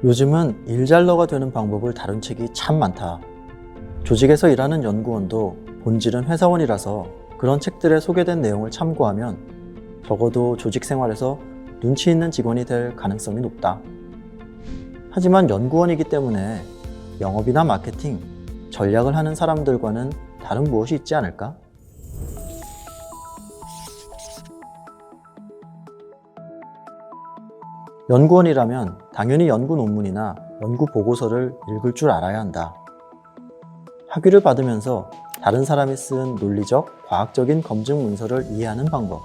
요즘은 일잘러가 되는 방법을 다룬 책이 참 많다. 조직에서 일하는 연구원도 본질은 회사원이라서 그런 책들에 소개된 내용을 참고하면 적어도 조직 생활에서 눈치 있는 직원이 될 가능성이 높다. 하지만 연구원이기 때문에 영업이나 마케팅, 전략을 하는 사람들과는 다른 무엇이 있지 않을까? 연구원이라면 당연히 연구 논문이나 연구 보고서를 읽을 줄 알아야 한다. 학위를 받으면서 다른 사람이 쓴 논리적, 과학적인 검증 문서를 이해하는 방법,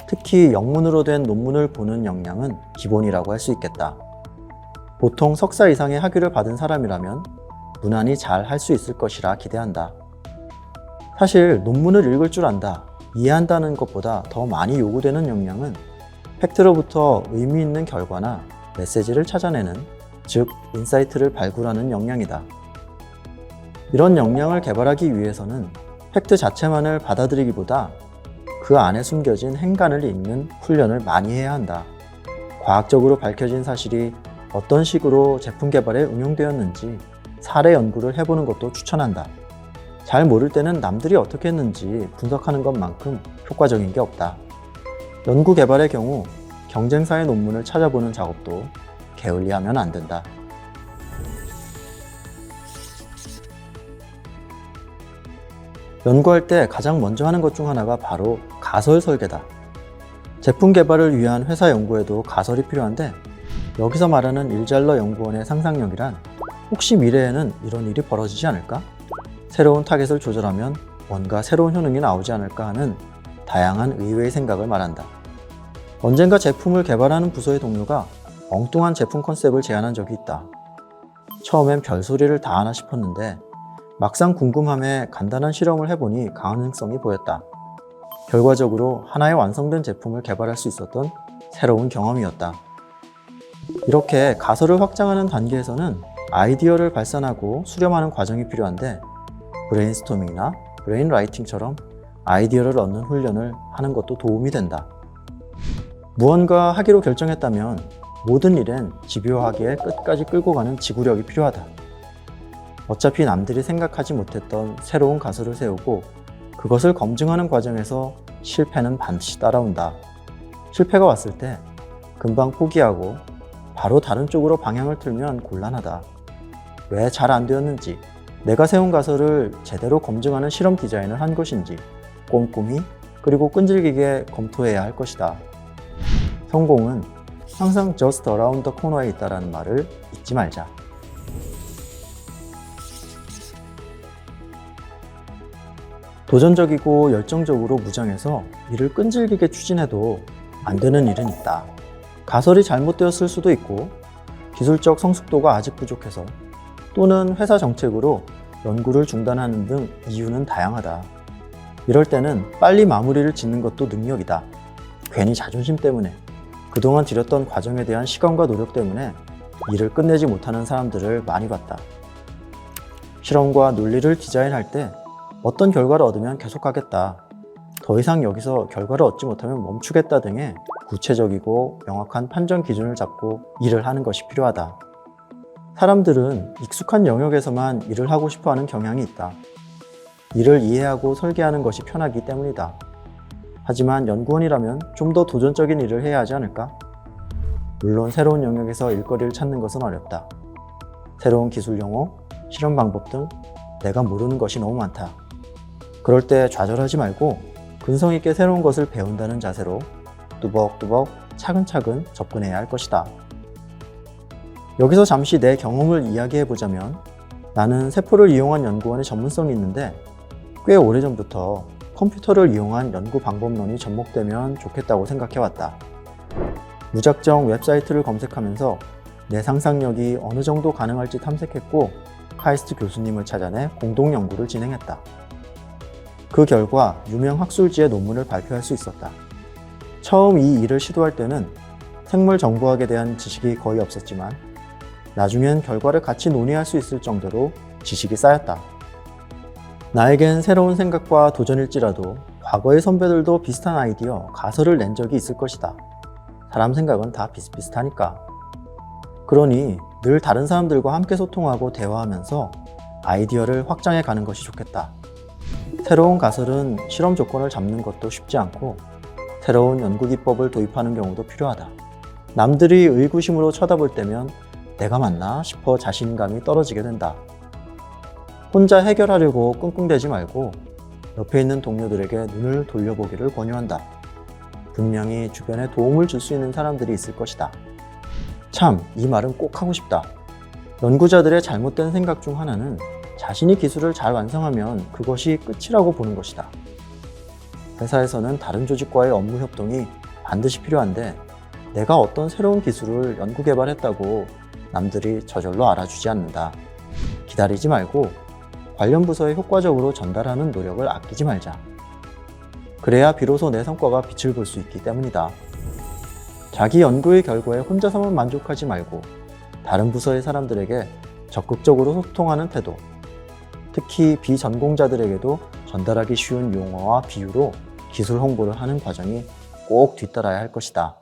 특히 영문으로 된 논문을 보는 역량은 기본이라고 할 수 있겠다. 보통 석사 이상의 학위를 받은 사람이라면 무난히 잘 할 수 있을 것이라 기대한다. 사실 논문을 읽을 줄 안다, 이해한다는 것보다 더 많이 요구되는 역량은 팩트로부터 의미 있는 결과나 메시지를 찾아내는, 즉 인사이트를 발굴하는 역량이다. 이런 역량을 개발하기 위해서는 팩트 자체만을 받아들이기보다 그 안에 숨겨진 행간을 읽는 훈련을 많이 해야 한다. 과학적으로 밝혀진 사실이 어떤 식으로 제품 개발에 응용되었는지 사례 연구를 해보는 것도 추천한다. 잘 모를 때는 남들이 어떻게 했는지 분석하는 것만큼 효과적인 게 없다. 연구 개발의 경우 경쟁사의 논문을 찾아보는 작업도 게을리하면 안 된다. 연구할 때 가장 먼저 하는 것 중 하나가 바로 가설 설계다. 제품 개발을 위한 회사 연구에도 가설이 필요한데 여기서 말하는 일잘러 연구원의 상상력이란 혹시 미래에는 이런 일이 벌어지지 않을까? 새로운 타겟을 조절하면 뭔가 새로운 효능이 나오지 않을까 하는 다양한 의외의 생각을 말한다. 언젠가 제품을 개발하는 부서의 동료가 엉뚱한 제품 컨셉을 제안한 적이 있다. 처음엔 별소리를 다 하나 싶었는데 막상 궁금함에 간단한 실험을 해보니 가능성이 보였다. 결과적으로 하나의 완성된 제품을 개발할 수 있었던 새로운 경험이었다. 이렇게 가설을 확장하는 단계에서는 아이디어를 발산하고 수렴하는 과정이 필요한데 브레인스토밍이나 브레인라이팅처럼 아이디어를 얻는 훈련을 하는 것도 도움이 된다. 무언가 하기로 결정했다면 모든 일엔 집요하게 끝까지 끌고 가는 지구력이 필요하다. 어차피 남들이 생각하지 못했던 새로운 가설을 세우고 그것을 검증하는 과정에서 실패는 반드시 따라온다. 실패가 왔을 때 금방 포기하고 바로 다른 쪽으로 방향을 틀면 곤란하다. 왜 잘 안 되었는지, 내가 세운 가설을 제대로 검증하는 실험 디자인을 한 것인지 꼼꼼히 그리고 끈질기게 검토해야 할 것이다. 성공은 항상 just around the corner에 있다는 말을 잊지 말자. 도전적이고 열정적으로 무장해서 일을 끈질기게 추진해도 안 되는 일은 있다. 가설이 잘못되었을 수도 있고 기술적 성숙도가 아직 부족해서 또는 회사 정책으로 연구를 중단하는 등 이유는 다양하다. 이럴 때는 빨리 마무리를 짓는 것도 능력이다. 괜히 자존심 때문에 그동안 들였던 과정에 대한 시간과 노력 때문에 일을 끝내지 못하는 사람들을 많이 봤다. 실험과 논리를 디자인할 때 어떤 결과를 얻으면 계속하겠다, 더 이상 여기서 결과를 얻지 못하면 멈추겠다 등의 구체적이고 명확한 판정 기준을 잡고 일을 하는 것이 필요하다. 사람들은 익숙한 영역에서만 일을 하고 싶어 하는 경향이 있다. 일을 이해하고 설계하는 것이 편하기 때문이다. 하지만 연구원이라면 좀 더 도전적인 일을 해야 하지 않을까? 물론 새로운 영역에서 일거리를 찾는 것은 어렵다. 새로운 기술 용어, 실험 방법 등 내가 모르는 것이 너무 많다. 그럴 때 좌절하지 말고 근성 있게 새로운 것을 배운다는 자세로 뚜벅뚜벅 차근차근 접근해야 할 것이다. 여기서 잠시 내 경험을 이야기해보자면 나는 세포를 이용한 연구원의 전문성이 있는데 꽤 오래전부터 컴퓨터를 이용한 연구 방법론이 접목되면 좋겠다고 생각해왔다. 무작정 웹사이트를 검색하면서 내 상상력이 어느 정도 가능할지 탐색했고 카이스트 교수님을 찾아내 공동 연구를 진행했다. 그 결과 유명 학술지의 논문을 발표할 수 있었다. 처음 이 일을 시도할 때는 생물 정보학에 대한 지식이 거의 없었지만 나중엔 결과를 같이 논의할 수 있을 정도로 지식이 쌓였다. 나에겐 새로운 생각과 도전일지라도 과거의 선배들도 비슷한 아이디어, 가설을 낸 적이 있을 것이다. 사람 생각은 다 비슷비슷하니까. 그러니 늘 다른 사람들과 함께 소통하고 대화하면서 아이디어를 확장해 가는 것이 좋겠다. 새로운 가설은 실험 조건을 잡는 것도 쉽지 않고 새로운 연구 기법을 도입하는 경우도 필요하다. 남들이 의구심으로 쳐다볼 때면 내가 맞나 싶어 자신감이 떨어지게 된다. 혼자 해결하려고 끙끙대지 말고 옆에 있는 동료들에게 눈을 돌려보기를 권유한다. 분명히 주변에 도움을 줄 수 있는 사람들이 있을 것이다. 참, 이 말은 꼭 하고 싶다. 연구자들의 잘못된 생각 중 하나는 자신이 기술을 잘 완성하면 그것이 끝이라고 보는 것이다. 회사에서는 다른 조직과의 업무 협동이 반드시 필요한데 내가 어떤 새로운 기술을 연구 개발했다고 남들이 저절로 알아주지 않는다. 기다리지 말고 관련 부서에 효과적으로 전달하는 노력을 아끼지 말자. 그래야 비로소 내 성과가 빛을 볼 수 있기 때문이다. 자기 연구의 결과에 혼자서만 만족하지 말고 다른 부서의 사람들에게 적극적으로 소통하는 태도, 특히 비전공자들에게도 전달하기 쉬운 용어와 비유로 기술 홍보를 하는 과정이 꼭 뒤따라야 할 것이다.